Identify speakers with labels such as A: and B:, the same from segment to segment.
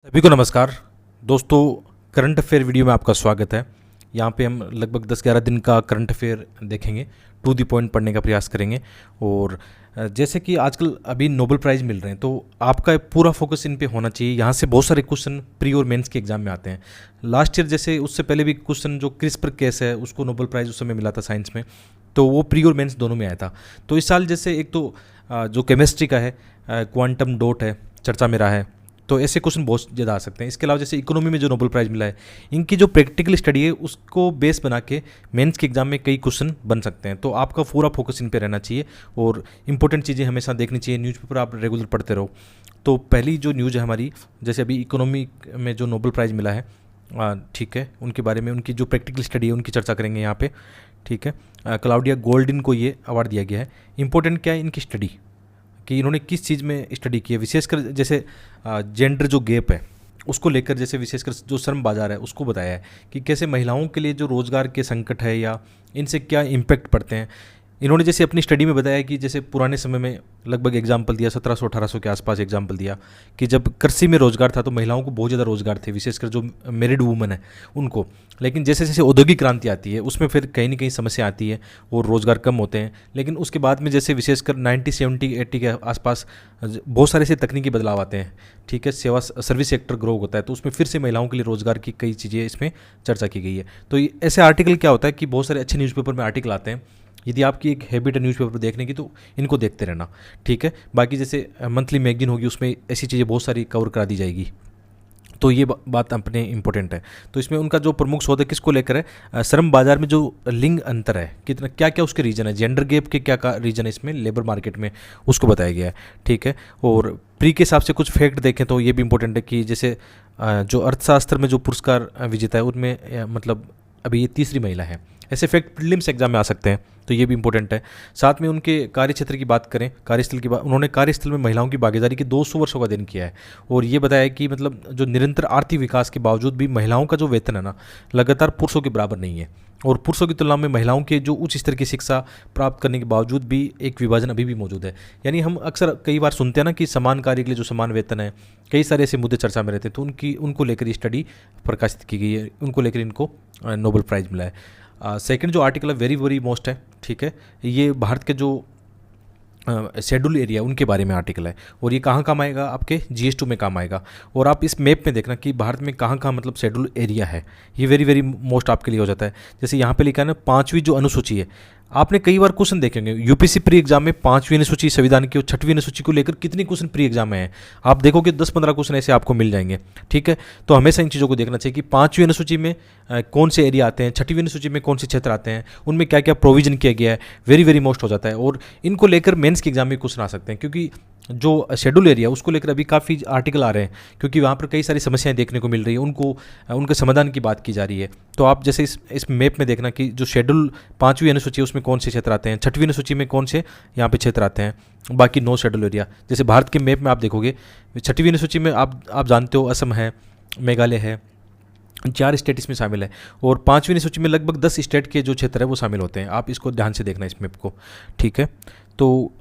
A: सभी को नमस्कार दोस्तों। करंट अफेयर वीडियो में आपका स्वागत है। यहाँ पे हम लगभग 10-11 दिन का करंट अफेयर देखेंगे, टू दी पॉइंट पढ़ने का प्रयास करेंगे। और जैसे कि आजकल अभी नोबेल प्राइज़ मिल रहे हैं तो आपका पूरा फोकस इन पे होना चाहिए। यहाँ से बहुत सारे क्वेश्चन प्री और मेंस के एग्जाम में आते हैं। लास्ट ईयर जैसे उससे पहले भी क्वेश्चन जो क्रिस्पर केस है उसको नोबेल प्राइज़ उस समय मिला था साइंस में, तो वो प्री और मेंस दोनों में आया था। तो इस साल जैसे एक तो जो केमिस्ट्री का है, क्वांटम डॉट है, चर्चा में रहा है, तो ऐसे क्वेश्चन बहुत ज़्यादा आ सकते हैं। इसके अलावा जैसे इकोनॉमी में जो नोबेल प्राइज़ मिला है, इनकी जो प्रैक्टिकल स्टडी है उसको बेस बना के मेंस के एग्जाम में कई क्वेश्चन बन सकते हैं। तो आपका पूरा फोकस इन पे रहना चाहिए और इंपॉर्टेंट चीज़ें हमेशा देखनी चाहिए। न्यूज़पेपर आप रेगुलर पढ़ते रहो। तो पहली जो न्यूज़ है हमारी, जैसे अभी इकोनॉमी में जो नोबेल प्राइज़ मिला है, ठीक है, उनके बारे में, उनकी जो प्रैक्टिकल स्टडी है उनकी चर्चा करेंगे यहाँ पे। ठीक है, क्लाउडिया गोल्डिन को ये अवार्ड दिया गया है। इंपॉर्टेंट क्या है इनकी स्टडी, कि इन्होंने किस चीज़ में स्टडी की है, विशेषकर जैसे जेंडर जो गैप है उसको लेकर, जैसे विशेषकर जो श्रम बाजार है उसको बताया है कि कैसे महिलाओं के लिए जो रोज़गार के संकट है या इनसे क्या इम्पैक्ट पड़ते हैं। इन्होंने जैसे अपनी स्टडी में बताया कि जैसे पुराने समय में लगभग एग्जाम्पल दिया, 1700-1800 के आसपास एग्जाम्पल दिया कि जब कृषि में रोज़गार था तो महिलाओं को बहुत ज़्यादा रोज़गार थे, विशेषकर जो मैरिड वूमेन है उनको। लेकिन जैसे जैसे औद्योगिक क्रांति आती है उसमें फिर कहीं ना कहीं समस्या आती है और रोज़गार कम होते हैं। लेकिन उसके बाद में जैसे विशेषकर 1970-80 के आसपास बहुत सारे ऐसे तकनीकी बदलाव आते हैं। ठीक है, सर्विस सेक्टर ग्रो होता है तो उसमें फिर से महिलाओं के लिए रोज़गार की कई चीज़ें इसमें चर्चा की गई है। तो ऐसे आर्टिकल क्या होता है कि बहुत सारे अच्छे न्यूज़पेपर में आर्टिकल आते हैं। यदि आपकी एक हैबिट है न्यूज़पेपर देखने की तो इनको देखते रहना। ठीक है, बाकी जैसे मंथली मैगजीन होगी उसमें ऐसी चीज़ें बहुत सारी कवर करा दी जाएगी, तो ये बात अपने इंपॉर्टेंट है। तो इसमें उनका जो प्रमुख शोध है किसको लेकर है, श्रम बाजार में जो लिंग अंतर है कितना, क्या क्या उसके रीजन है, जेंडर गैप के क्या क्या रीजन है इसमें लेबर मार्केट में, उसको बताया गया है। ठीक है, और प्री के हिसाब से कुछ फैक्ट देखें तो ये भी इंपॉर्टेंट है कि जैसे जो अर्थशास्त्र में जो पुरस्कार विजेता है उनमें मतलब अभी ये तीसरी महिला है। ऐसे फैक्ट प्रीलिम्स एग्जाम में आ सकते हैं, तो ये भी इंपॉर्टेंट है। साथ में उनके कार्यक्षेत्र की बात करें, कार्यस्थल की बात, उन्होंने कार्यस्थल में महिलाओं की भागीदारी के 200 वर्षों का दिन किया है। और ये बताया कि मतलब जो निरंतर आर्थिक विकास के बावजूद भी महिलाओं का जो वेतन है ना, लगातार पुरुषों के बराबर नहीं है। और पुरुषों की तुलना में महिलाओं के जो उच्च स्तर की शिक्षा प्राप्त करने के बावजूद भी एक विभाजन अभी भी मौजूद है। यानी हम अक्सर कई बार सुनते हैं ना कि समान कार्य के लिए जो समान वेतन है, कई सारे ऐसे मुद्दे चर्चा में रहते हैं, तो उनको लेकर ये स्टडी प्रकाशित की गई है, उनको लेकर इनको नोबेल प्राइज़ मिला है। सेकंड जो आर्टिकल है वेरी वेरी मोस्ट है। ठीक है, ये भारत के जो शेड्यूल एरिया उनके बारे में आर्टिकल है और ये कहाँ काम आएगा, आपके GS2 में काम आएगा। और आप इस मैप में देखना कि भारत में कहाँ कहाँ मतलब शेड्यूल एरिया है, ये वेरी वेरी मोस्ट आपके लिए हो जाता है। जैसे यहाँ पे लिखा है ना 5वीं जो अनुसूची है, आपने कई बार क्वेश्चन देखेंगे यूपीएससी प्री एग्जाम में 5वीं अनुसूची संविधान की और 6वीं अनुसूची को लेकर कितने क्वेश्चन प्री एग्जाम में हैं, आप देखोगे 10-15 क्वेश्चन ऐसे आपको मिल जाएंगे। ठीक है, तो हमेशा इन चीज़ों को देखना चाहिए कि 5वीं अनुसूची में कौन से एरिया आते हैं, 6वीं अनुसूची में कौन से क्षेत्र आते हैं, उनमें क्या क्या प्रोविजन किया गया है, वेरी वेरी मोस्ट हो जाता है। और इनको लेकर मेंस के एग्जाम में क्वेश्चन आ सकते हैं, क्योंकि जो शेड्यूल एरिया उसको लेकर अभी काफ़ी आर्टिकल आ रहे हैं, क्योंकि वहाँ पर कई सारी समस्याएं देखने को मिल रही है, उनके समाधान की बात की जा रही है। तो आप जैसे इस मैप में देखना कि जो शेड्यूल 5वीं अनुसूची है उसमें कौन से क्षेत्र आते हैं, 6वीं अनुसूची में कौन से यहाँ पे क्षेत्र आते हैं, बाकी 9 शेड्यूल एरिया। जैसे भारत के मैप में आप देखोगे 6वीं अनुसूची में आप जानते हो असम है, मेघालय है, 4 स्टेट इसमें शामिल है। और 5वीं अनुसूची में लगभग 10 स्टेट के जो क्षेत्र है वो शामिल होते हैं। आप इसको ध्यान से देखना इस मैप को। ठीक है, तो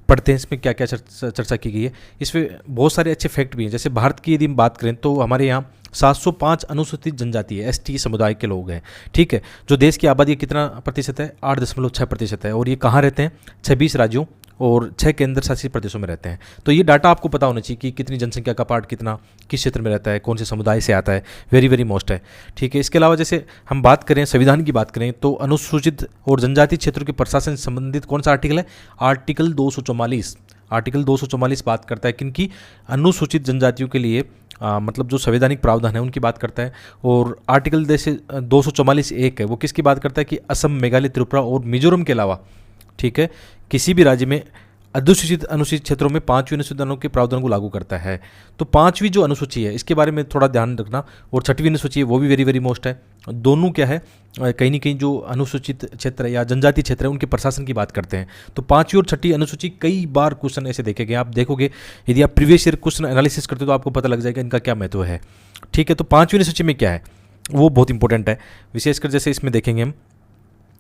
A: पढ़ते हैं इसमें क्या क्या चर्चा की गई है। इसमें बहुत सारे अच्छे फैक्ट भी हैं। जैसे भारत की यदि हम बात करें तो हमारे यहाँ 705 अनुसूचित जनजाति है, ST समुदाय के लोग हैं। ठीक है, जो देश की आबादी कितना प्रतिशत है, 8.6% है। और ये कहाँ रहते हैं, 26 राज्यों और 6 केंद्र शासित प्रदेशों में रहते हैं। तो ये डाटा आपको पता होना चाहिए कि कितनी जनसंख्या का पार्ट कितना किस क्षेत्र में रहता है, कौन से समुदाय से आता है, वेरी वेरी मोस्ट है। ठीक है, इसके अलावा जैसे हम बात करें संविधान की बात करें तो अनुसूचित और जनजातीय क्षेत्रों के प्रशासन से संबंधित कौन सा आर्टिकल है, आर्टिकल 244। आर्टिकल 244 बात करता है किनकी, अनुसूचित जनजातियों के लिए मतलब जो संवैधानिक प्रावधान है उनकी बात करता है। और आर्टिकल जैसे 244(1) है वो किसकी बात करता है कि असम, मेघालय, त्रिपुरा और मिजोरम के अलावा, ठीक है, किसी भी राज्य में अनुसूचित क्षेत्रों में 5वीं अनुसूची के प्रावधान को लागू करता है। तो 5वीं जो अनुसूची है इसके बारे में थोड़ा ध्यान रखना। और 6वीं अनुसूची है वो भी वेरी वेरी मोस्ट है। दोनों क्या है, कहीं ना कहीं जो अनुसूचित क्षेत्र या जनजातीय क्षेत्र है उनके प्रशासन की बात करते हैं। तो 5वीं और 6वीं अनुसूची कई बार क्वेश्चन ऐसे देखे गए, आप देखोगे यदि आप प्रीवियस ईयर क्वेश्चन एनालिसिस करते हो तो आपको पता लग जाएगा इनका क्या महत्व है। ठीक है, तो 5वीं अनुसूची में क्या है वो बहुत इंपॉर्टेंट है। विशेषकर जैसे इसमें देखेंगे हम,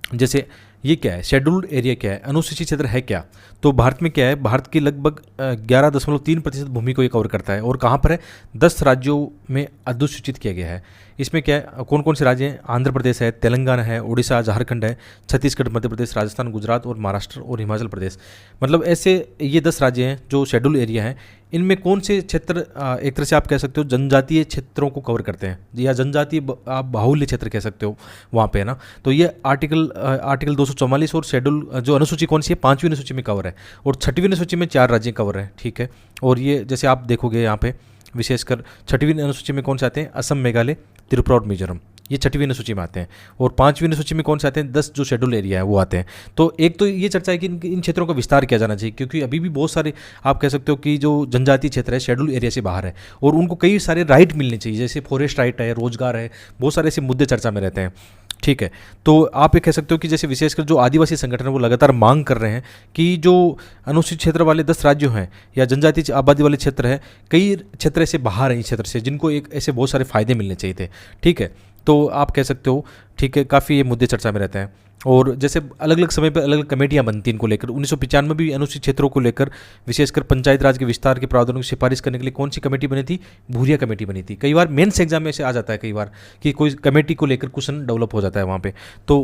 A: जैसे ये क्या है, शेड्यूल्ड एरिया क्या है, अनुसूचित क्षेत्र है क्या। तो भारत में क्या है, भारत की लगभग 11.3% भूमि को ये कवर करता है। और कहाँ पर है, 10 राज्यों में अधिसूचित किया गया है। इसमें क्या है, कौन कौन से राज्य हैं, आंध्र प्रदेश है, तेलंगाना है, उड़ीसा, झारखंड है, छत्तीसगढ़, मध्य प्रदेश, राजस्थान, गुजरात और महाराष्ट्र और हिमाचल प्रदेश। मतलब ऐसे ये 10 राज्य हैं जो शेड्यूल एरिया हैं। इनमें कौन से क्षेत्र एक तरह से आप कह सकते हो जनजातीय क्षेत्रों को कवर करते हैं, या जनजातीय आप बाहुल्य क्षेत्र कह सकते हो वहाँ पे, है ना। तो ये आर्टिकल 244 और शेड्यूल जो अनुसूची कौन सी है, 5वीं अनुसूची में कवर है, और 6वीं अनुसूची में 4 राज्य कवर है, ठीक है। और ये जैसे आप देखोगे यहाँ पे विशेषकर 6वीं अनुसूची में कौन से आते हैं, असम, मेघालय, त्रिपुरा और मिजोरम, ये 6वीं अनुसूची में आते हैं। और 5वीं अनुसूची में कौन से आते हैं, 10 जो शेड्यूल एरिया है वो आते हैं। तो एक तो ये चर्चा है कि इन क्षेत्रों का विस्तार किया जाना चाहिए, क्योंकि अभी भी बहुत सारे आप कह सकते हो कि जो जनजातीय क्षेत्र है शेड्यूल एरिया से बाहर है, और उनको कई सारे राइट मिलने चाहिए, जैसे फॉरेस्ट राइट है, रोजगार है, बहुत सारे ऐसे मुद्दे चर्चा में रहते हैं, ठीक है। तो आप ये कह सकते हो कि जैसे विशेषकर जो आदिवासी संगठन है वो लगातार मांग कर रहे हैं कि जो अनुसूचित क्षेत्र वाले 10 राज्यों हैं या जनजातीय आबादी वाले क्षेत्र है, कई क्षेत्र ऐसे बाहर हैं इस क्षेत्र से, जिनको एक ऐसे बहुत सारे फायदे मिलने चाहिए थे, ठीक है। तो आप कह सकते हो, ठीक है, काफ़ी ये मुद्दे चर्चा में रहते हैं। और जैसे अलग अलग समय पर अलग अलग कमेटियां बनती हैं इनको लेकर। 1995 में भी अनुसूचित क्षेत्रों को लेकर विशेषकर पंचायत राज के विस्तार के प्रावधानों की सिफारिश करने के लिए कौन सी कमेटी बनी थी, भूरिया कमेटी बनी थी। कई बार मेंस एग्जाम में से आ जाता है कई बार कि कोई कमेटी को लेकर क्वेश्चन डेवलप हो जाता है वहाँ पे, तो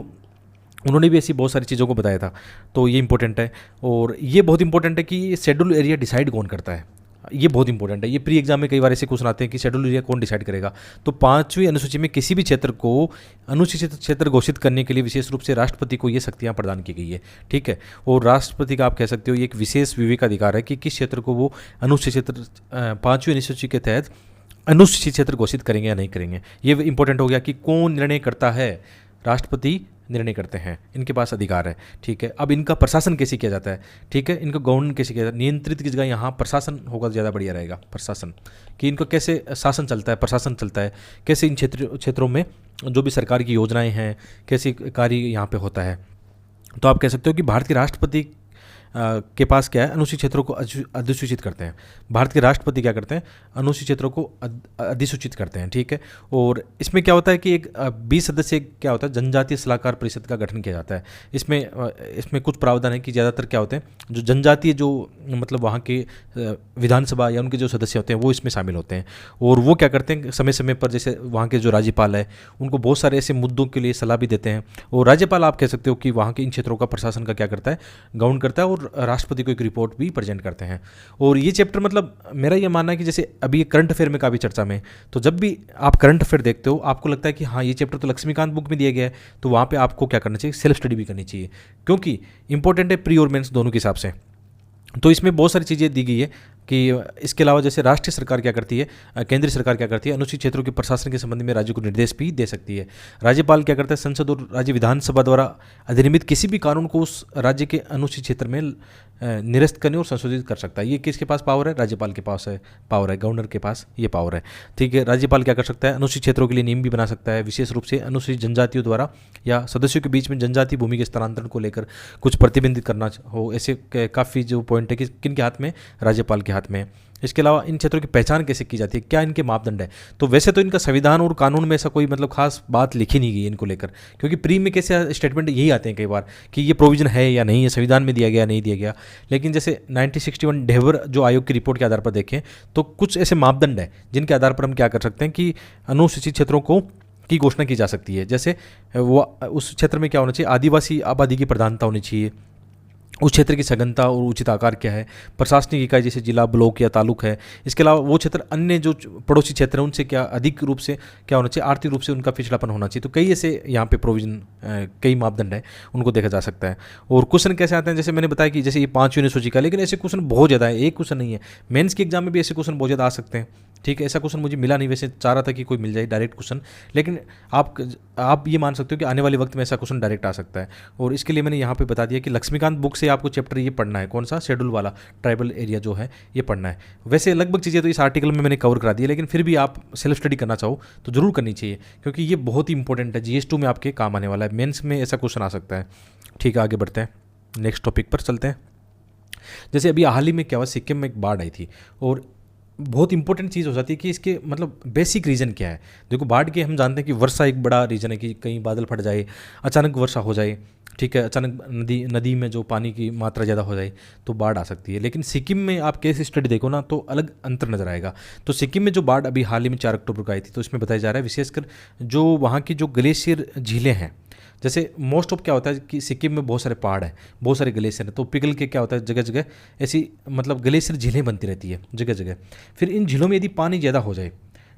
A: उन्होंने भी ऐसी बहुत सारी चीज़ों को बताया था। तो ये इंपॉर्टेंट है। और ये बहुत इंपॉर्टेंट है कि ये शेड्यूल एरिया डिसाइड कौन करता है, ये बहुत इंपॉर्टेंट है। ये प्री एग्जाम में कई बार ऐसे क्वेश्चन आते हैं कि शेड्यूल एरिया कौन डिसाइड करेगा। तो 5वीं अनुसूची में किसी भी क्षेत्र को अनुसूचित क्षेत्र घोषित करने के लिए विशेष रूप से राष्ट्रपति को ये शक्तियां प्रदान की गई है, ठीक है। और राष्ट्रपति का आप कह सकते हो ये एक विशेष विवेकाधिकार है कि किस क्षेत्र को वो अनुसूचित क्षेत्र 5वीं अनुसूची के तहत अनुसूचित क्षेत्र घोषित करेंगे या नहीं करेंगे। ये इंपॉर्टेंट हो गया कि कौन निर्णय करता है, राष्ट्रपति निर्णय करते हैं, इनके पास अधिकार है, ठीक है। अब इनका प्रशासन कैसे किया जाता है, ठीक है, इनका गवर्नन कैसे किया जाता है, नियंत्रित की जगह यहाँ प्रशासन होगा ज़्यादा बढ़िया रहेगा। प्रशासन कि इनको कैसे शासन चलता है, प्रशासन चलता है, कैसे इन क्षेत्रों में जो भी सरकार की योजनाएं हैं, कैसे कार्य यहाँ पे होता है। तो आप कह सकते हो कि भारत के राष्ट्रपति के पास क्या है, अनुसूचित क्षेत्रों को अधिसूचित करते हैं। भारत के राष्ट्रपति क्या करते हैं, अनुसूचित क्षेत्रों को अधिसूचित करते हैं, ठीक है। और इसमें क्या होता है कि एक 20 सदस्य क्या होता है, जनजातीय सलाहकार परिषद का गठन किया जाता है। इसमें कुछ प्रावधान है कि ज़्यादातर क्या होते हैं, जो जनजातीय जो मतलब वहाँ के विधानसभा या उनके जो सदस्य होते हैं वो इसमें शामिल होते हैं। और वो क्या करते हैं, समय समय पर जैसे वहाँ के जो राज्यपाल है उनको बहुत सारे ऐसे मुद्दों के लिए सलाह भी देते हैं। और राज्यपाल आप कह सकते हो कि वहाँ के इन क्षेत्रों का प्रशासन का क्या करता है, गवर्न करता है, और राष्ट्रपति को एक रिपोर्ट भी प्रेजेंट करते हैं। और ये चैप्टर मतलब मेरा ये मानना है कि जैसे अभी करंट अफेयर में काफ़ी चर्चा में, तो जब भी आप करंट अफेयर देखते हो आपको लगता है कि हाँ ये चैप्टर तो लक्ष्मीकांत बुक में दिया गया है, तो वहाँ पे आपको क्या करना चाहिए, सेल्फ स्टडी भी करनी चाहिए, क्योंकि इंपॉर्टेंट है प्री और मेंस दोनों के हिसाब से। तो इसमें बहुत सारी चीज़ें दी गई है कि इसके अलावा जैसे राष्ट्रीय सरकार क्या करती है, केंद्रीय सरकार क्या करती है, अनुसूचित क्षेत्रों के प्रशासन के संबंध में राज्य को निर्देश भी दे सकती है। राज्यपाल क्या करता है, संसद और राज्य विधानसभा द्वारा अधिनियमित किसी भी कानून को उस राज्य के अनुसूचित क्षेत्र में निरस्त करने और संशोधित कर सकता है। ये किसके पास पावर है, राज्यपाल के पास है पावर है, गवर्नर के पास ये पावर है, ठीक है। राज्यपाल क्या कर सकता है, अनुसूचित क्षेत्रों के लिए नियम भी बना सकता है, विशेष रूप से अनुसूचित जनजातियों द्वारा या सदस्यों के बीच में जनजातीय भूमि के स्थानांतरण को लेकर कुछ प्रतिबंधित करना हो, ऐसे काफ़ी जो पॉइंट है कि किन के हाथ में, राज्यपाल के हाथ में। इसके अलावा इन क्षेत्रों की पहचान कैसे की जाती है, क्या इनके मापदंड है। तो वैसे तो इनका संविधान और कानून में ऐसा कोई मतलब खास बात लिखी नहीं गई है इनको लेकर, क्योंकि प्री में कैसे स्टेटमेंट यही आते हैं कई बार कि ये प्रोविजन है या नहीं है, संविधान में दिया गया नहीं दिया गया। लेकिन जैसे 1961 डेवर जो आयोग की रिपोर्ट के आधार पर देखें तो कुछ ऐसे मापदंड है जिनके आधार पर हम क्या कर सकते हैं कि अनुसूचित क्षेत्रों को की घोषणा की जा सकती है। जैसे वो उस क्षेत्र में क्या होना चाहिए, आदिवासी आबादी की प्रधानता होनी चाहिए, उस क्षेत्र की सघनता और उचित आकार क्या है, प्रशासनिक इकाई जैसे जिला, ब्लॉक या तालुक है। इसके अलावा वो क्षेत्र अन्य जो पड़ोसी क्षेत्र हैं उनसे क्या अधिक रूप से क्या होना चाहिए, आर्थिक रूप से उनका पिछड़ापन होना चाहिए। तो कई ऐसे यहाँ पे प्रोविजन कई मापदंड है, उनको देखा जा सकता है। और क्वेश्चन कैसे आते हैं, जैसे मैंने बताया कि जैसे ये 5वीं अनुसूची का, लेकिन ऐसे क्वेश्चन बहुत ज़्यादा है, एक क्वेश्चन नहीं है। मेंस के एग्जाम में भी ऐसे क्वेश्चन बहुत ज़्यादा आ सकते हैं, ठीक है। ऐसा क्वेश्चन मुझे मिला नहीं, वैसे चाह रहा था कि कोई मिल जाए डायरेक्ट क्वेश्चन, लेकिन आप ये मान सकते हो कि आने वाले वक्त में ऐसा क्वेश्चन डायरेक्ट आ सकता है। और इसके लिए मैंने यहाँ पे बता दिया कि लक्ष्मीकांत बुक से आपको चैप्टर ये पढ़ना है, कौन सा, शेड्यूल वाला ट्राइबल एरिया जो है ये पढ़ना है। वैसे लगभग चीज़ें तो इस आर्टिकल में मैंने कवर करा दी है, लेकिन फिर भी आप सेल्फ स्टडी करना चाहो तो जरूर करनी चाहिए, क्योंकि ये बहुत ही इंपॉर्टेंट है, GS2 में आपके काम आने वाला है, मेंस में ऐसा क्वेश्चन आ सकता है। ठीक है, आगे बढ़ते हैं, नेक्स्ट टॉपिक पर चलते हैं। जैसे अभी हाल ही में क्या हुआ, सिक्किम में एक बाढ़ आई थी और बहुत इंपॉर्टेंट चीज़ हो जाती है कि इसके मतलब बेसिक रीज़न क्या है। देखो बाढ़ के हम जानते हैं कि वर्षा एक बड़ा रीज़न है कि कहीं बादल फट जाए, अचानक वर्षा हो जाए, ठीक है, अचानक नदी नदी में जो पानी की मात्रा ज़्यादा हो जाए तो बाढ़ आ सकती है। लेकिन सिक्किम में आप केस स्टडी देखो ना तो अलग अंतर नज़र आएगा। तो सिक्किम में जो बाढ़ अभी हाल ही में 4 अक्टूबर को आई थी, तो इसमें बताया जा रहा है विशेषकर जो वहाँ की जो ग्लेशियर झीलें हैं, जैसे मोस्ट ऑफ क्या होता है कि सिक्किम में बहुत सारे पहाड़ हैं, बहुत सारे ग्लेशियर हैं, तो पिघल के क्या होता है जगह जगह ऐसी मतलब ग्लेशियर झीलें बनती रहती है जगह जगह। फिर इन झीलों में यदि पानी ज़्यादा हो जाए,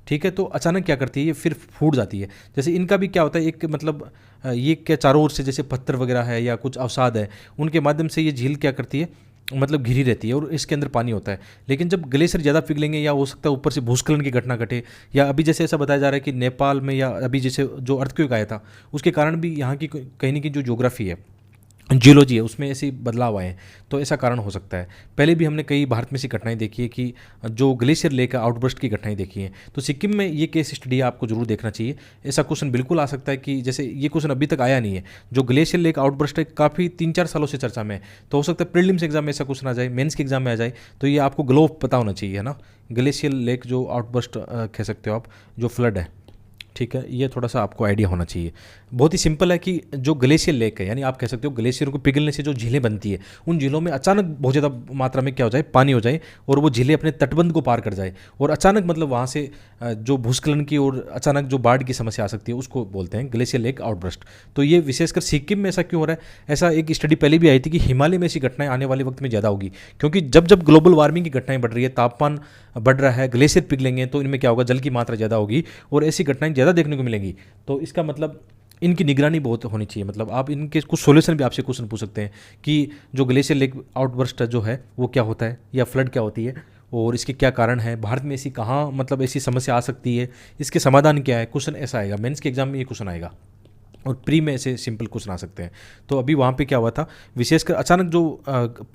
A: ठीक है, तो अचानक क्या करती है ये फिर फूट जाती है। जैसे इनका भी क्या होता है एक मतलब ये क्या चारों ओर से जैसे पत्थर वगैरह है या कुछ अवसाद है, उनके माध्यम से ये झील क्या करती है मतलब घिरी रहती है और इसके अंदर पानी होता है। लेकिन जब ग्लेशियर ज़्यादा पिघलेंगे या हो सकता है ऊपर से भूस्खलन की घटना घटे, या अभी जैसे ऐसा बताया जा रहा है कि नेपाल में या अभी जैसे जो अर्थक्वेक आया था उसके कारण भी यहाँ की कहीं ना कहीं जो ज्योग्राफी है, जियोलॉजी है, उसमें ऐसे बदलाव आए हैं, तो ऐसा कारण हो सकता है। पहले भी हमने कई भारत में ऐसी घटनाएं देखी है कि जो ग्लेशियर लेक का आउटबर्स्ट की घटनाएं देखी हैं। तो सिक्किम में ये केस स्टडी आपको जरूर देखना चाहिए। ऐसा क्वेश्चन बिल्कुल आ सकता है कि जैसे ये क्वेश्चन अभी तक आया नहीं है, जो ग्लेशियर लेक आउटबर्स्ट है काफ़ी 3-4 सालों से चर्चा में है, तो हो सकता है प्रीलिम्स एग्जाम में ऐसा क्वेश्चन आ जाए, मेंस के एग्जाम में आ जाए, तो ये आपको ग्लो पता होना चाहिए, है ना। ग्लेशियर लेक जो आउटबर्स्ट कह सकते हो आप, जो फ्लड है, ठीक है, ये थोड़ा सा आपको आइडिया होना चाहिए। बहुत ही सिंपल है कि जो ग्लेशियर लेक है, यानी आप कह सकते हो ग्लेशियर को पिघलने से जो झीलें बनती है, उन झीलों में अचानक बहुत ज़्यादा मात्रा में क्या हो जाए, पानी हो जाए और वो झीलें अपने तटबंध को पार कर जाए और अचानक मतलब वहाँ से जो भूस्खलन की और अचानक जो बाढ़ की समस्या आ सकती है उसको बोलते हैं ग्लेशियर लेक आउटबर्स्ट। तो ये विशेषकर सिक्किम में ऐसा क्यों हो रहा है, ऐसा एक स्टडी पहले भी आई थी कि हिमालय में ऐसी घटनाएं आने वाले वक्त में ज़्यादा होगी, क्योंकि जब जब ग्लोबल वार्मिंग की घटनाएं बढ़ रही है, तापमान बढ़ रहा है, ग्लेशियर पिघलेंगे तो इनमें क्या होगा, जल की मात्रा ज़्यादा होगी और ऐसी घटनाएं ज़्यादा देखने को मिलेंगी। तो इसका मतलब इनकी निगरानी बहुत होनी चाहिए। मतलब आप इनके कुछ सॉल्यूशन भी आपसे क्वेश्चन पूछ सकते हैं कि जो ग्लेशियर लेक आउटबर्स्ट जो है वो क्या होता है, या फ्लड क्या होती है और इसके क्या कारण है, भारत में ऐसी कहाँ मतलब ऐसी समस्या आ सकती है, इसके समाधान क्या है, क्वेश्चन ऐसा आएगा। मेंस के एग्जाम में ये क्वेश्चन आएगा और प्री में ऐसे सिंपल क्वेश्चन आ सकते हैं। तो अभी वहाँ पे क्या हुआ था, विशेषकर अचानक जो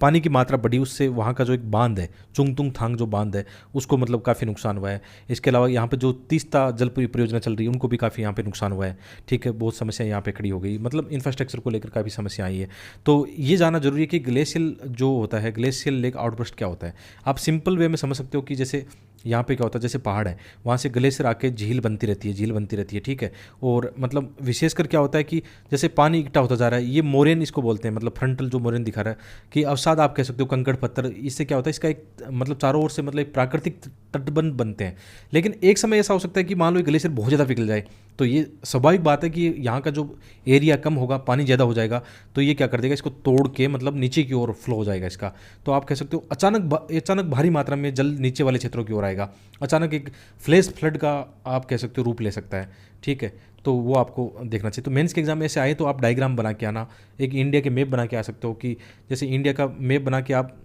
A: पानी की मात्रा बढ़ी, उससे वहाँ का जो एक बांध है, चुंगतुंग थांग जो बांध है, उसको मतलब काफ़ी नुकसान हुआ है। इसके अलावा यहाँ पे जो तीस्ता जल परियोजना चल रही है उनको भी काफ़ी यहाँ पे नुकसान हुआ है, ठीक है, बहुत समस्या यहाँ पे खड़ी हो गई, मतलब इंफ्रास्ट्रक्चर को लेकर काफ़ी समस्या आई है। तो ये जानना जरूरी है कि ग्लेशियल जो होता है, ग्लेशियल लेक आउटबर्स्ट क्या होता है। आप सिंपल वे में समझ सकते हो कि जैसे यहाँ पे क्या होता है, जैसे पहाड़ है, वहाँ से ग्लेशियर आके झील बनती रहती है, झील बनती रहती है, ठीक है। और मतलब विशेषकर क्या होता है कि जैसे पानी इकट्ठा होता जा रहा है, ये मोरेन इसको बोलते हैं, मतलब फ्रंटल जो मोरेन दिखा रहा है कि अवसाद आप कह सकते हो, कंकड़ पत्थर, इससे क्या होता है, इसका एक मतलब चारों ओर से मतलब एक प्राकृतिक तटबंध बनते हैं। लेकिन एक समय ऐसा हो सकता है कि मान लो ग्लेशियर बहुत ज़्यादा पिघल जाए, तो ये स्वाभाविक बात है कि यहाँ का जो एरिया कम होगा, पानी ज़्यादा हो जाएगा, तो ये क्या कर देगा, इसको तोड़ के मतलब नीचे की ओर फ्लो हो जाएगा इसका। तो आप कह सकते हो अचानक भारी मात्रा में जल नीचे वाले क्षेत्रों की ओर आएगा, अचानक एक फ्लैश फ्लड का आप कह सकते हो रूप ले सकता है, ठीक है। तो वो आपको देखना चाहिए। तो मेंस के एग्जाम में ऐसे आए तो आप डायग्राम बना के आना, एक इंडिया के मैप बना के आ सकते हो कि जैसे इंडिया का मैप बना के आप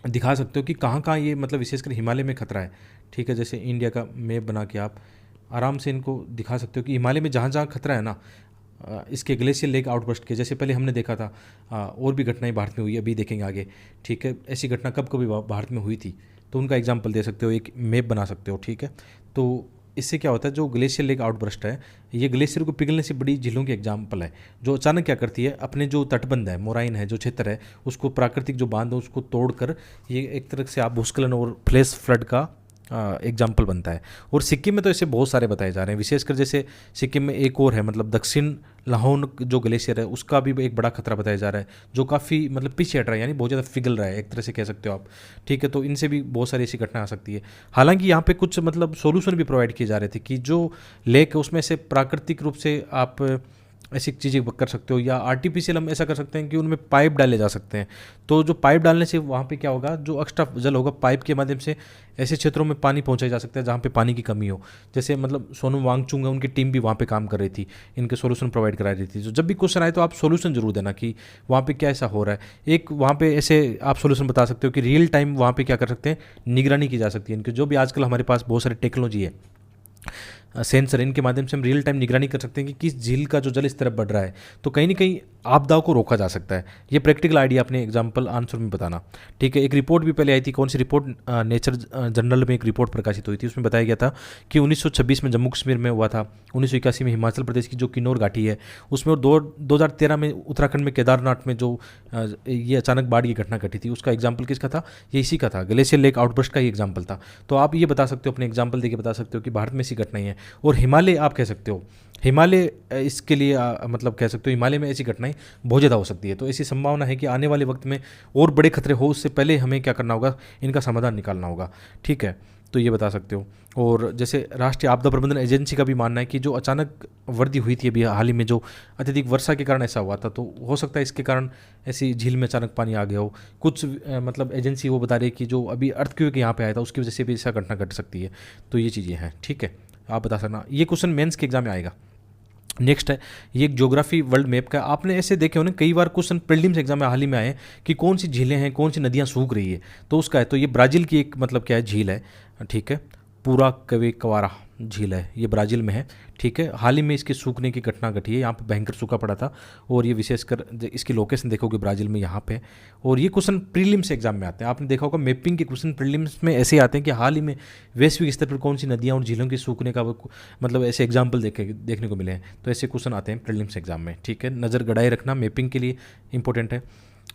A: दिखा सकते हो कि कहाँ कहाँ ये मतलब विशेषकर हिमालय में खतरा है, ठीक है। जैसे इंडिया का मैप बना के आप आराम से इनको दिखा सकते हो कि हिमालय में जहाँ जहाँ खतरा है ना, इसके ग्लेशियर लेक आउटबर्स्ट के, जैसे पहले हमने देखा था, और भी घटनाएं भारत में हुई, अभी देखेंगे आगे, ठीक है। ऐसी घटना कब कभी भारत में हुई थी, तो उनका एग्जाम्पल दे सकते हो, एक मैप बना सकते हो, ठीक है। तो इससे क्या होता है, जो ग्लेशियर लेक आउटबर्स्ट है, ये ग्लेशियर को पिघलने से बड़ी झीलों की एग्जाम्पल है, जो अचानक क्या करती है, अपने जो तटबंध है, मोराइन है, जो क्षेत्र है, उसको प्राकृतिक जो बांध है उसको तोड़कर ये एक तरह से आप भूस्खलन और फ्लैश फ्लड का एग्जाम्पल बनता है। और सिक्किम में तो ऐसे बहुत सारे बताए जा रहे हैं, विशेषकर जैसे सिक्किम में एक और है, मतलब दक्षिण लाहौन जो ग्लेशियर है, उसका भी एक बड़ा खतरा बताया जा रहा है, जो काफ़ी मतलब पीछे हट रहा है, यानी बहुत ज़्यादा पिघल रहा है, एक तरह से कह सकते हो आप, ठीक है। तो इनसे भी बहुत सारी ऐसी घटना आ सकती है। हालांकि यहाँ पे कुछ मतलब सोल्यूशन भी प्रोवाइड किए जा रहे थे कि जो लेक है उसमें से प्राकृतिक रूप से आप ऐसी चीज़ें कर सकते हो, या आर्टिफिशियल हम ऐसा कर सकते हैं कि उनमें पाइप डाले जा सकते हैं। तो जो पाइप डालने से वहाँ पे क्या होगा, जो एक्स्ट्रा जल होगा, पाइप के माध्यम से ऐसे क्षेत्रों में पानी पहुँचाया जा सकता है जहाँ पे पानी की कमी हो। जैसे मतलब सोनम वांगचुक है, उनकी टीम भी वहाँ पे काम कर रही थी, इनके सोल्यूशन प्रोवाइड करा रही थी। तो जब भी क्वेश्चन आए तो आप सोल्यूशन जरूर देना कि वहाँ पे क्या ऐसा हो रहा है। एक वहाँ पे ऐसे आप सोल्यूशन बता सकते हो कि रियल टाइम वहाँ पे क्या कर सकते हैं, निगरानी की जा सकती है इनकी, जो भी आजकल हमारे पास बहुत सारी टेक्नोलॉजी है, सेंसर, इनके माध्यम से हम रियल टाइम निगरानी कर सकते हैं कि किस झील का जो जल स्तर बढ़ रहा है, तो कहीं ना कहीं आपदाओं को रोका जा सकता है। ये प्रैक्टिकल आइडिया अपने एग्जाम्पल आंसर में बताना। ठीक है, एक रिपोर्ट भी पहले आई थी, कौन सी रिपोर्ट, नेचर जर्नल में एक रिपोर्ट प्रकाशित हुई थी, उसमें बताया गया था कि 1926 में जम्मू कश्मीर में हुआ था, 1981 में हिमाचल प्रदेश की जो किन्नौर घाटी है उसमें, और 2013 में उत्तराखंड में केदारनाथ में जो ये अचानक बाढ़ की घटना घटी थी, उसका एग्जाम्पल किसका था, ये इसी का था, ग्लेशियर लेक आउटबर्स्ट का ही एग्जाम्पल था। तो आप ये बता सकते हो, अपने एग्जाम्पल देके बता सकते हो कि भारत में ऐसी घटनाएं हैं। और हिमालय आप कह सकते हो, हिमालय इसके लिए मतलब कह सकते हो हिमालय में ऐसी घटनाएं बहुत ज़्यादा हो सकती है। तो ऐसी संभावना है कि आने वाले वक्त में और बड़े खतरे हो, उससे पहले हमें क्या करना होगा, इनका समाधान निकालना होगा। ठीक है, तो ये बता सकते हो। और जैसे राष्ट्रीय आपदा प्रबंधन एजेंसी का भी मानना है कि जो अचानक वृद्धि हुई थी अभी हाल ही में, जो अत्यधिक वर्षा के कारण ऐसा हुआ था, तो हो सकता है इसके कारण ऐसी झील में अचानक पानी आ गया हो। कुछ मतलब एजेंसी वो बता रही है कि जो अभी अर्थक्वेक यहाँ पे आया था उसकी वजह से भी ऐसा घटना घट सकती है। तो ये चीज़ें हैं। ठीक है, आप बता सकना, ये क्वेश्चन मेंस के एग्जाम में आएगा। नेक्स्ट है, ये एक ज्योग्राफी वर्ल्ड मैप का, आपने ऐसे देखे हो ना कई बार क्वेश्चन प्रीलिम्स एग्जाम में हाल ही में आए कि कौन सी झीलें हैं, कौन सी नदियाँ सूख रही है, तो उसका है। तो ये ब्राज़ील की एक मतलब क्या है, झील है। ठीक है, पूरा कवे कवारा झील है, ये ब्राज़ील में है। ठीक है, हाल ही में इसके सूखने की घटना घटी है, यहाँ पे भयंकर सूखा पड़ा था, और ये विशेषकर इसकी लोकेशन देखोगे ब्राज़ील में यहाँ पे। और ये क्वेश्चन प्रीलिम्स एग्जाम में आते हैं, आपने देखा होगा मैपिंग के क्वेश्चन प्रीलिम्स में ऐसे आते हैं कि हाल ही में वैश्विक स्तर पर कौन सी नदियाँ और झीलों के सूखने का मतलब ऐसे एग्जाम्पल देखने को मिले हैं। तो ऐसे क्वेश्चन आते हैं प्रीलिम्स एग्जाम में। ठीक है, नज़र गड़ाए रखना, मैपिंग के लिए इंपॉर्टेंट है।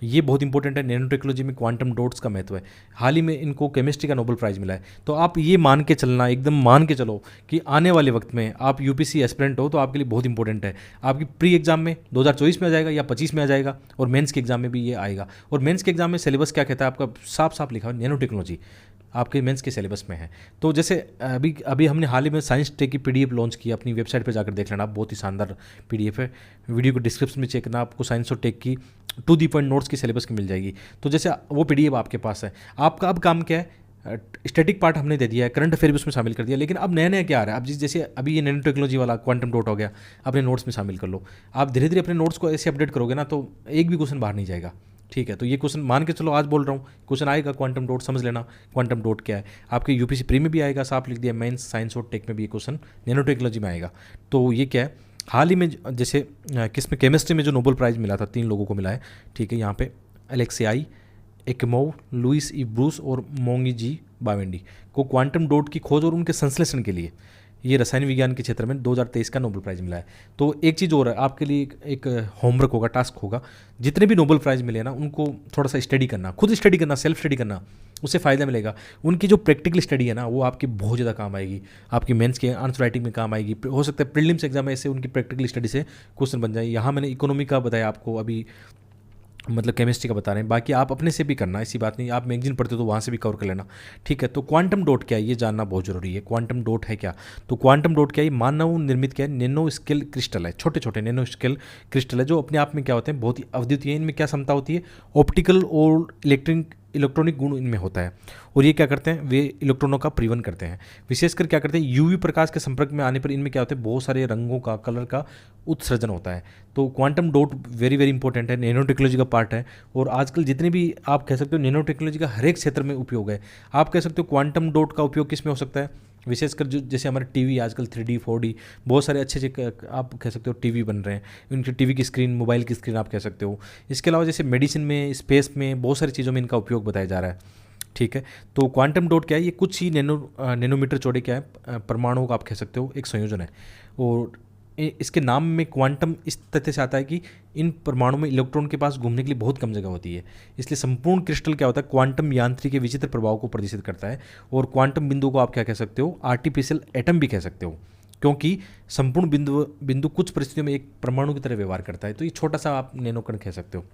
A: ये बहुत इंपॉर्टेंट है, नैनो टेक्नोलॉजी में क्वांटम डॉट्स का महत्व है। हाल ही में इनको केमिस्ट्री का नोबेल प्राइज़ मिला है। तो आप ये मान के चलना, एकदम मान के चलो कि आने वाले वक्त में आप यूपीसी एस्पिरेंट हो तो आपके लिए बहुत इंपॉर्टेंट है। आपकी प्री एग्जाम में 2024 में आ जाएगा या 25 में आ जाएगा, और मेंस के एग्जाम में भी ये आएगा। और मेंस के एग्जाम में सिलेबस क्या कहता है आपका, साफ साफ लिखा है नैनो टेक्नोलॉजी आपके मेंस के सिलेबस में है। तो जैसे अभी अभी हमने हाल ही में साइंस टेक की पीडीएफ लॉन्च की, अपनी वेबसाइट पर जाकर देख लेना, बहुत ही शानदार पीडीएफ है। वीडियो को डिस्क्रिप्शन में चेक करना, आपको साइंस और टेक की टू दी पॉइंट नोट्स की सिलेबस की मिल जाएगी। तो जैसे वो पीडीएफ आपके पास है, आपका अब काम क्या है, स्टैटिक पार्ट हमने दे दिया है, करंट अफेयर भी उसमें शामिल कर दिया, लेकिन अब नया नया क्या आ रहा है, अब जैसे अभी ये नैनो टेक्नोलॉजी वाला क्वांटम डॉट हो गया, अपने नोट्स में शामिल कर लो। आप धीरे धीरे अपने नोट्स को ऐसे अपडेट करोगे ना, तो एक भी क्वेश्चन बाहर नहीं जाएगा। ठीक है, तो ये क्वेश्चन मान के चलो, आज बोल रहा हूँ क्वेश्चन आएगा, क्वांटम डॉट समझ लेना, क्वांटम डॉट क्या है। आपके यूपीसी प्री में भी आएगा, साफ लिख दिया, मेंस साइंस और टेक में भी ये क्वेश्चन नैनो टेक्नोलॉजी में आएगा। तो ये क्या है, हाल ही में जैसे किस में, केमिस्ट्री में जो नोबेल प्राइज़ मिला था 3 लोगों को मिला है। ठीक है, यहाँ पे अलेक्सियाई एकमोव, लुइस ई ब्रूस और मोंगी जी बावेंडी को क्वांटम डॉट की खोज और उनके संश्लेषण के लिए ये रसायन विज्ञान के क्षेत्र में 2023 का नोबेल प्राइज़ मिला है। तो एक चीज़ और है आपके लिए, एक होमवर्क होगा, टास्क होगा, जितने भी नोबेल प्राइज़ मिले ना उनको थोड़ा सा स्टडी करना, खुद स्टडी करना, सेल्फ स्टडी करना, उससे फ़ायदा मिलेगा। उनकी जो प्रैक्टिकल स्टडी है ना, वो आपकी बहुत ज़्यादा काम आएगी, आपकी मेंस के आंसर राइटिंग में काम आएगी। हो सकता है प्रीलिम्स एग्जाम में ऐसे उनकी प्रैक्टिकल स्टडी से क्वेश्चन बन जाए। यहाँ मैंने इकोनॉमी का बताया आपको, अभी मतलब केमिस्ट्री का बता रहे हैं, बाकी आप अपने से भी करना, ऐसी बात नहीं, आप मैगजीन पढ़ते हो तो वहाँ से भी कवर कर लेना। ठीक है, तो क्वांटम डॉट क्या है ये जानना बहुत जरूरी है। क्वांटम डॉट है क्या, तो क्वांटम डॉट क्या है, मानव निर्मित क्या है, नैनो स्केल क्रिस्टल है, छोटे छोटे नैनो स्केल क्रिस्टल है, जो अपने आप में क्या होते हैं, बहुत ही अद्वितीय है। इनमें क्या क्षमता होती है, ऑप्टिकल और इलेक्ट्रॉनिक गुण इनमें होता है। और ये क्या करते हैं, वे इलेक्ट्रॉनों का परिवहन करते हैं। विशेषकर क्या करते हैं, यूवी प्रकाश के संपर्क में आने पर इनमें क्या होता है, बहुत सारे रंगों का, कलर का उत्सर्जन होता है। तो quantum dot very very important है, नैनो टेक्नोलॉजी का पार्ट है। और आजकल जितने भी आप कह सकते हो नैनो टेक्नोलॉजी का हर एक क्षेत्र में उपयोग है। आप कह सकते हो क्वांटम डॉट का उपयोग किस में हो सकता है, विशेषकर जो जैसे हमारे टीवी आजकल 3D 4D बहुत सारे अच्छे अच्छे आप कह सकते हो टीवी बन रहे हैं, उनकी टीवी की स्क्रीन, मोबाइल की स्क्रीन आप कह सकते हो। इसके अलावा जैसे मेडिसिन में, स्पेस में, बहुत सारी चीज़ों में इनका उपयोग बताया जा रहा है। ठीक है, तो क्वांटम डॉट क्या है, ये कुछ ही नैनोमीटर चौड़े क्या है, परमाणुओं का आप कह सकते हो एक संयोजन है। और इसके नाम में क्वांटम इस तथ्य से आता है कि इन परमाणु में इलेक्ट्रॉन के पास घूमने के लिए बहुत कम जगह होती है, इसलिए संपूर्ण क्रिस्टल क्या होता है, क्वांटम यांत्रिक के विचित्र प्रभाव को प्रदर्शित करता है। और क्वांटम बिंदु को आप क्या कह सकते हो, आर्टिफिशियल एटम भी कह सकते हो, क्योंकि संपूर्ण बिंदु कुछ परिस्थितियों में एक परमाणु की तरह व्यवहार करता है। तो ये छोटा सा आप नैनोकण कह सकते हो।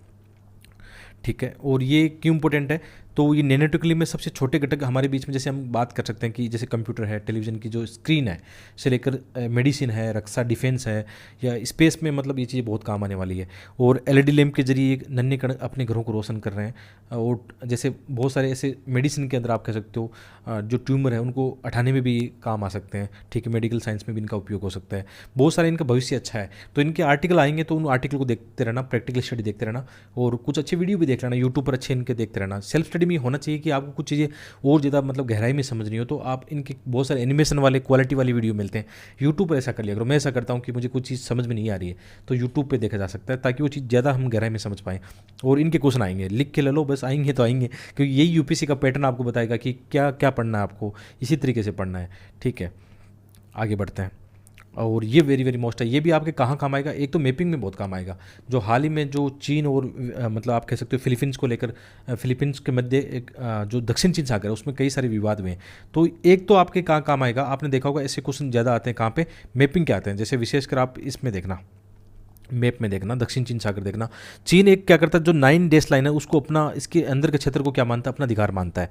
A: ठीक है, और ये क्यों इंपॉर्टेंट है, तो ये नैनो टेक्नोलॉजी में सबसे छोटे घटक हमारे बीच में, जैसे हम बात कर सकते हैं कि जैसे कंप्यूटर है, टेलीविज़न की जो स्क्रीन है से लेकर मेडिसिन है, रक्षा डिफेंस है, या स्पेस में, मतलब ये चीज़ें बहुत काम आने वाली है। और एलईडी लैंप के जरिए नन्हे कण अपने घरों को रोशन कर रहे हैं। और जैसे बहुत सारे ऐसे मेडिसिन के अंदर आप कह सकते हो जो ट्यूमर है उनको हटाने में भी काम आ सकते हैं। ठीक है, मेडिकल साइंस में भी इनका उपयोग हो सकता है, बहुत सारे इनका भविष्य अच्छा है। तो इनके आर्टिकल आएंगे तो उन आर्टिकल को देखते रहना, प्रैक्टिकल स्टडी देखते रहना, और कुछ अच्छे वीडियो भी देख लेना, यूट्यूब पर अच्छे इनके देखते रहना, सेल्फ स्टडी वीडियो में होना चाहिए कि आपको कुछ चीज़ें और ज़्यादा मतलब गहराई में समझनी हो तो आप इनके बहुत सारे एनिमेशन वाले क्वालिटी वाली वीडियो मिलते हैं। यूट्यूब पर ऐसा कर लिया करो। मैं ऐसा करता हूँ कि मुझे कुछ चीज़ समझ में नहीं आ रही है तो यूट्यूब पर देखा जा सकता है, ताकि वो चीज़ ज़्यादा हम गहराई में समझ पाएँ। और इनके क्वेश्चन आएंगे, लिख के ले लो बस, आएंगे तो आएंगे, क्योंकि यही यूपीएससी का पैटर्न आपको बताएगा कि क्या क्या पढ़ना है आपको, इसी तरीके से पढ़ना है। ठीक है, आगे बढ़ते हैं। और ये वेरी वेरी मोस्ट है, ये भी आपके कहाँ काम आएगा, एक तो मैपिंग में बहुत काम आएगा। जो हाल ही में जो चीन और मतलब आप कह सकते हो फिलीपींस को लेकर, फिलीपींस के मध्य एक जो दक्षिण चीन सागर है उसमें कई सारे विवाद हुए हैं। तो एक तो आपके कहाँ काम आएगा, आपने देखा होगा ऐसे क्वेश्चन ज़्यादा आते हैं कहाँ पे, मैपिंग के आते हैं। जैसे विशेषकर आप इसमें देखना, मैप में देखना, दक्षिण चीन सागर देखना। चीन एक क्या करता है, जो 9 डेज लाइन है उसको अपना, इसके अंदर के क्षेत्र को क्या मानता है, अपना अधिकार मानता है।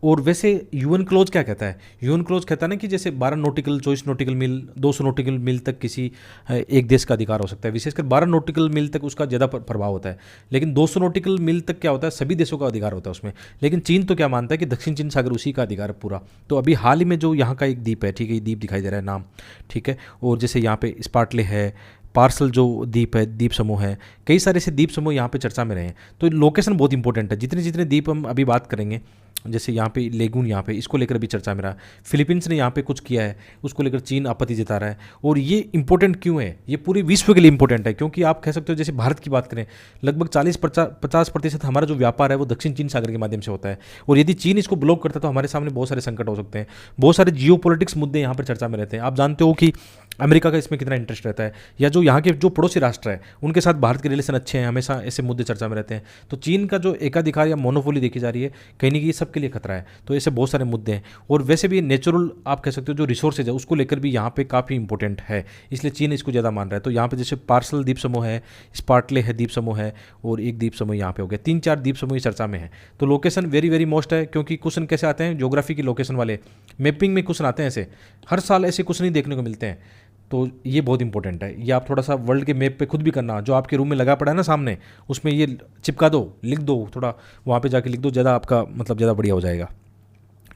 A: और वैसे यूएन क्लोज क्या कहता है, यूएन क्लोज कहता है ना कि जैसे 12 नॉटिकल 24 नॉटिकल मील 200 नॉटिकल मील तक किसी एक देश का अधिकार हो सकता है। विशेषकर 12 नॉटिकल मील तक उसका ज़्यादा प्रभाव होता है, लेकिन 200 नॉटिकल मील तक क्या होता है, सभी देशों का अधिकार होता है उसमें। लेकिन चीन तो क्या मानता है कि दक्षिण चीन सागर उसी का अधिकार है पूरा। तो अभी हाल ही में जो यहाँ का एक द्वीप है, ठीक है, ये द्वीप दिखाई दे रहा है नाम, ठीक है, और जैसे यहाँ पे स्पार्टले है, पार्सल जो द्वीप है, द्वीप समूह है, कई सारे ऐसे द्वीप समूह यहाँ पे चर्चा में रहे हैं। तो लोकेशन बहुत इंपॉर्टेंट है। जितने जितने द्वीप हम अभी बात करेंगे, जैसे यहाँ पे लेगून, यहाँ पे इसको लेकर भी चर्चा में रहा। फिलीपींस ने यहाँ पे कुछ किया है, उसको लेकर चीन आपत्ति जता रहा है। और ये इंपॉर्टेंट क्यों है, ये पूरी विश्व के लिए इंपॉर्टेंट है, क्योंकि आप कह सकते हो जैसे भारत की बात करें, लगभग 40-50% हमारा जो व्यापार है वो दक्षिण चीन सागर के माध्यम से होता है। और यदि चीन इसको ब्लॉक करता है तो हमारे सामने बहुत सारे संकट हो सकते हैं, बहुत सारे जियोपॉलिटिक्स मुद्दे यहाँ पर चर्चा में रहते हैं। आप जानते हो कि अमेरिका का इसमें कितना इंटरेस्ट रहता है, या जो यहाँ के जो पड़ोसी राष्ट्र है उनके साथ भारत के रिलेशन अच्छे हैं, हमेशा ऐसे मुद्दे चर्चा में रहते हैं। तो चीन का जो एकाधिकार या मोनोपोली देखी जा रही है, कहीं ना कहीं सबके लिए खतरा है। तो ऐसे बहुत सारे मुद्दे हैं। और वैसे भी नेचुरल आप कह सकते हो जो रिसोर्सेज है उसको लेकर भी यहाँ पे काफ़ी इंपॉर्टेंट है, इसलिए चीन इसको ज़्यादा मान रहा है। तो यहाँ पे जैसे पार्सल द्वीप समूह है, स्पार्टले है द्वीप समूह है, और एक द्वीप समूह यहाँ पे हो गया, 3-4 द्वीप समूह चर्चा में है। तो लोकेशन वेरी वेरी मोस्ट है, क्योंकि क्वेश्चन कैसे आते हैं, ज्योग्राफी की लोकेशन वाले, मैपिंग में क्वेश्चन आते हैं ऐसे, हर साल ऐसे क्वेश्चन ही देखने को मिलते हैं। तो ये बहुत इंपॉर्टेंट है। ये आप थोड़ा सा वर्ल्ड के मैप पे खुद भी करना, जो आपके रूम में लगा पड़ा है ना सामने, उसमें ये चिपका दो, लिख दो, थोड़ा वहाँ पे जाके लिख दो, ज़्यादा आपका मतलब ज़्यादा बढ़िया हो जाएगा।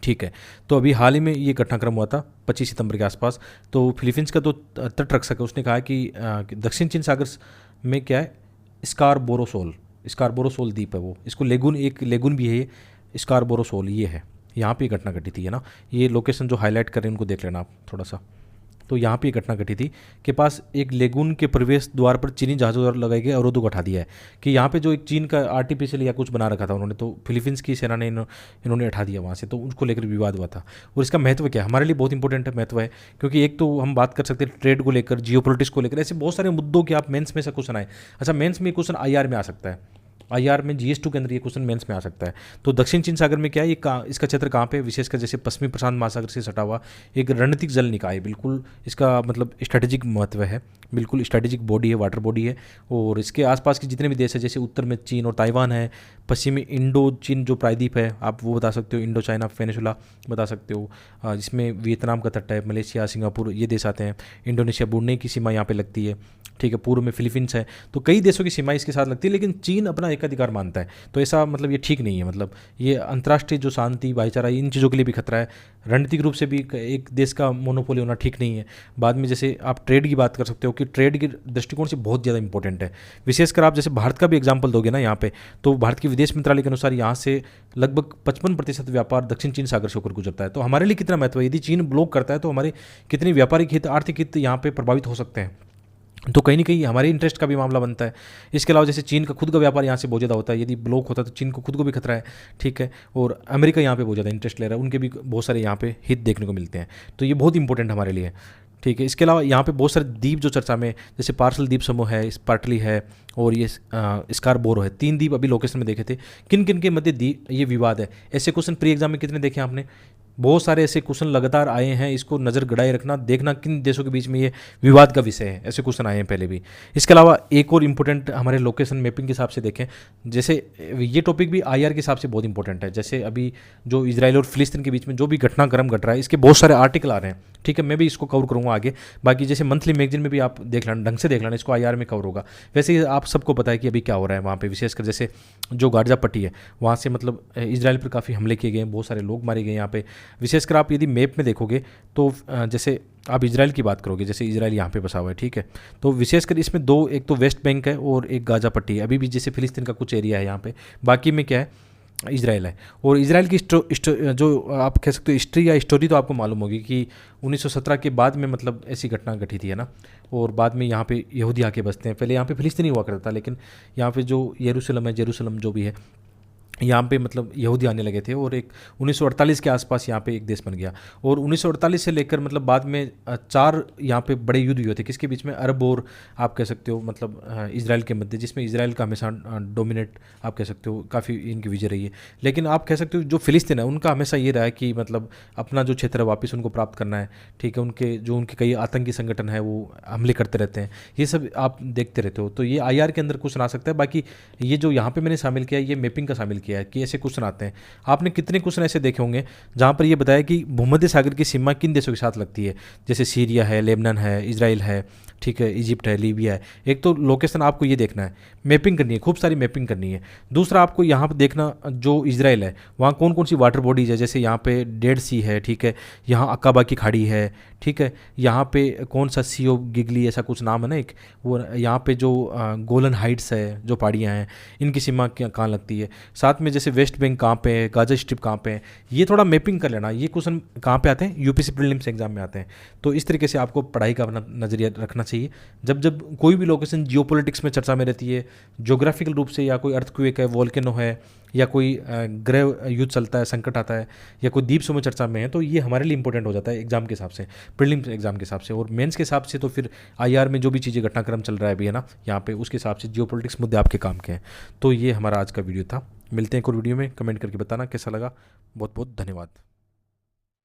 A: ठीक है, तो अभी हाल ही में ये घटनाक्रम हुआ था 25 सितंबर के आसपास। तो फिलीपींस का तो तटरक्षक है, उसने कहा कि दक्षिण चीन सागर में क्या है, स्कारबोरोसोल द्वीप है वो, इसको लेगून, एक लेगून भी है ये, स्कारबोरोसोल ये है, यहाँ पे घटना घटी थी, है ना। ये लोकेशन जो हाईलाइट कर रहे हैं उनको देख लेना आप थोड़ा सा। तो यहाँ पे घटना घटी थी के पास एक लेगून के प्रवेश द्वार पर चीनी जहाज़ों द्वारा लगाए गए अवरोधों को हटा दिया है, कि यहाँ पे जो एक चीन का आर्टिफिशियल या कुछ बना रखा था उन्होंने, तो फिलीपींस की सेना ने इन्होंने हटा दिया वहाँ से। तो उसको लेकर विवाद हुआ था। और इसका महत्व क्या है, हमारे लिए बहुत इंपॉर्टेंट है महत्व है, क्योंकि एक तो हम बात कर सकते हैं ट्रेड को लेकर, जियोपॉलिटिक्स को लेकर, ऐसे बहुत सारे मुद्दों के आप मेंस में से क्वेश्चन आए। अच्छा, मेंस में क्वेश्चन आईआर में आ सकता है, आईआर में GS2 के अंदर ये क्वेश्चन मेंस में आ सकता है। तो दक्षिण चीन सागर में क्या है, ये इसका क्षेत्र कहाँ पे, विशेषकर जैसे पश्चिमी प्रशांत महासागर से सटा हुआ एक रणनीतिक जल निकाय, बिल्कुल इसका मतलब स्ट्रेटेजिक महत्व है, बिल्कुल स्ट्रेटेजिक बॉडी है, वाटर बॉडी है। और इसके आसपास के जितने भी देश है, जैसे उत्तर में चीन और ताइवान है, पश्चिमी इंडो चीन जो प्रायद्वीप है आप वो बता सकते हो, इंडो चाइना पेनिसुला बता सकते हो, जिसमें वियतनाम का तट है, मलेशिया, सिंगापुर, ये देश आते हैं। इंडोनेशिया, ब्रुनेई की सीमा यहाँ पे लगती है, ठीक है। पूर्व में फिलीपींस है। तो कई देशों की सीमा इसके साथ लगती है, लेकिन चीन अपना एकाधिकार मानता है। तो ऐसा मतलब ये ठीक नहीं है, मतलब ये अंतर्राष्ट्रीय जो शांति भाईचारा इन चीज़ों के लिए भी खतरा है। रणनीतिक रूप से भी एक देश का मोनोपोली होना ठीक नहीं है। बाद में जैसे आप ट्रेड की बात कर सकते हो कि ट्रेड के दृष्टिकोण से बहुत ज़्यादा इंपॉर्टेंट है। विशेषकर आप जैसे भारत का भी एग्जाम्पल दोगे ना यहाँ पे, तो भारत के विदेश मंत्रालय के अनुसार यहाँ से लगभग 55% व्यापार दक्षिण चीन सागर से होकर गुजरता है। तो हमारे लिए कितना महत्व है, यदि चीन ब्लॉक करता है तो हमारे कितने व्यापारिक हित, आर्थिक हित यहाँ पे प्रभावित हो सकते हैं। तो कहीं ना कहीं हमारे इंटरेस्ट का भी मामला बनता है। इसके अलावा जैसे चीन का खुद का व्यापार यहाँ से बहुत ज़्यादा होता है, यदि ब्लॉक होता है तो चीन को खुद को भी खतरा है, ठीक है। और अमेरिका यहाँ पे बहुत ज़्यादा इंटरेस्ट ले रहा है, उनके भी बहुत सारे यहाँ पे हित देखने को मिलते हैं। तो ये बहुत इंपॉर्टेंट हमारे लिए, ठीक है। इसके अलावा यहाँ पे बहुत सारे द्वीप जो चर्चा में, जैसे पार्सल द्वीप समूह है, स्पार्टली है, और ये स्कारबोरो है, 3 द्वीप अभी लोकेशन में देखे थे। किन किन के मध्य द्वीप ये विवाद है, ऐसे क्वेश्चन प्री एग्जाम में कितने देखे आपने, बहुत सारे ऐसे क्वेश्चन लगातार आए हैं। इसको नज़र गड़ाए रखना, देखना किन देशों के बीच में ये विवाद का विषय है, ऐसे क्वेश्चन आए हैं पहले भी। इसके अलावा एक और इंपॉर्टेंट हमारे लोकेशन मैपिंग के हिसाब से देखें, जैसे ये टॉपिक भी आईआर के हिसाब से बहुत इंपॉर्टेंट है। जैसे अभी जो इजराइल और फिलिस्तीन के बीच में जो भी घटनाक्रम घट रहा है, इसके बहुत सारे आर्टिकल आ रहे हैं, ठीक है। मैं भी इसको कवर करूँगा आगे। बाकी जैसे मंथली मैगजीन में भी आप देख लेना, ढंग से देख लेना, इसको आईआर में कवर होगा। वैसे ही आप सबको पता है कि अभी क्या हो रहा है वहाँ पे, विशेषकर जैसे जो गाजा पट्टी है वहाँ से मतलब इजराइल पर काफ़ी हमले किए गए, बहुत सारे लोग मारे गए यहाँ पे। विशेषकर आप यदि मैप में देखोगे तो जैसे आप इजराइल की बात करोगे, जैसे इजराइल यहाँ पे बसा हुआ है, ठीक है। तो विशेषकर इसमें दो, एक तो वेस्ट बैंक है और एक गाजा पट्टी है। अभी भी जैसे फिलिस्तीन का कुछ एरिया है यहाँ पे, बाकी में क्या है, इजराइल है। और इजराइल की जो आप कह सकते हो हिस्ट्री या स्टोरी तो आपको मालूम होगी कि 1917 के बाद में मतलब ऐसी घटना घटी थी, है ना। और बाद में यहाँ पे यहूदी आके बसते हैं। पहले यहाँ पे फिलिस्तीनी हुआ करता था, लेकिन यहाँ पे जो यरूशलेम है, जेरूशलम जो भी है, यहाँ पे मतलब यहूदी आने लगे थे। और एक 1948 के आसपास यहाँ पे एक देश बन गया। और 1948 से लेकर मतलब बाद में 4 यहाँ पे बड़े युद्ध हुए थे। किसके बीच में? अरब और आप कह सकते हो मतलब इजराइल के मध्य, जिसमें इजराइल का हमेशा डोमिनेट आप कह सकते हो, काफ़ी इनकी विजय रही है। लेकिन आप कह सकते हो जो फिलिस्तीन है उनका हमेशा ये रहा है कि मतलब अपना जो क्षेत्र है वापस उनको प्राप्त करना है, ठीक है। उनके कई आतंकी संगठन है वो हमले करते रहते हैं, ये सब आप देखते रहते हो। तो ये IR के अंदर क्वेश्चन आ सकता है। बाकी ये जो यहाँ पे मैंने शामिल किया है, ये मैपिंग का शामिल किया है कि ऐसे क्वेश्चन आते हैं। आपने कितने क्वेश्चन ऐसे देखे होंगे जहाँ पर ये बताया कि भूमध्य सागर की सीमा किन देशों के साथ लगती है, जैसे सीरिया है, लेबनान है, इजराइल है, ठीक है, इजिप्ट है, लीबिया है। एक तो लोकेशन आपको ये देखना है, मैपिंग करनी है, खूब सारी मैपिंग करनी है। दूसरा आपको यहाँ पर देखना जो इजराइल है वहाँ कौन कौन सी वाटर बॉडीज है, जैसे यहाँ पे डेड सी है, ठीक है, यहाँ अकाबा की खाड़ी है, ठीक है, यहाँ पे कौन सा सी ऑफ गिगली ऐसा कुछ नाम है ना एक, वो यहाँ पे जो गोलन हाइट्स है, जो पहाड़ियाँ हैं, इनकी सीमा कहाँ लगती है। साथ में जैसे वेस्ट बैंक कहाँ पे है, गाजा स्ट्रिप कहाँ पे है, ये थोड़ा मैपिंग कर लेना। ये क्वेश्चन कहाँ पे आते हैं? UPSC प्रीलिम्स एग्जाम में आते हैं। तो इस तरीके से आपको पढ़ाई का अपना नजरिया रखना चाहिए। जब जब कोई भी लोकेशन जियोपॉलिटिक्स में चर्चा में रहती है, ज्योग्राफिकल रूप से, या कोई अर्थक्वेक है, वोल्केनो है, या कोई ग्रह युद्ध चलता है, संकट आता है, या कोई द्वीप समूह चर्चा में है, तो ये हमारे लिए इंपॉर्टेंट हो जाता है एग्जाम के हिसाब से, प्रीलिम्स एग्जाम के हिसाब से। और मेंस के हिसाब से तो फिर IR में जो भी चीज़ें घटनाक्रम चल रहा है अभी, है ना, यहाँ पे उसके हिसाब से जियोपॉलिटिक्स मुद्दे आपके काम के हैं। तो ये हमारा आज का वीडियो था। मिलते हैं एक और वीडियो में। कमेंट करके बताना कैसा लगा। बहुत बहुत धन्यवाद।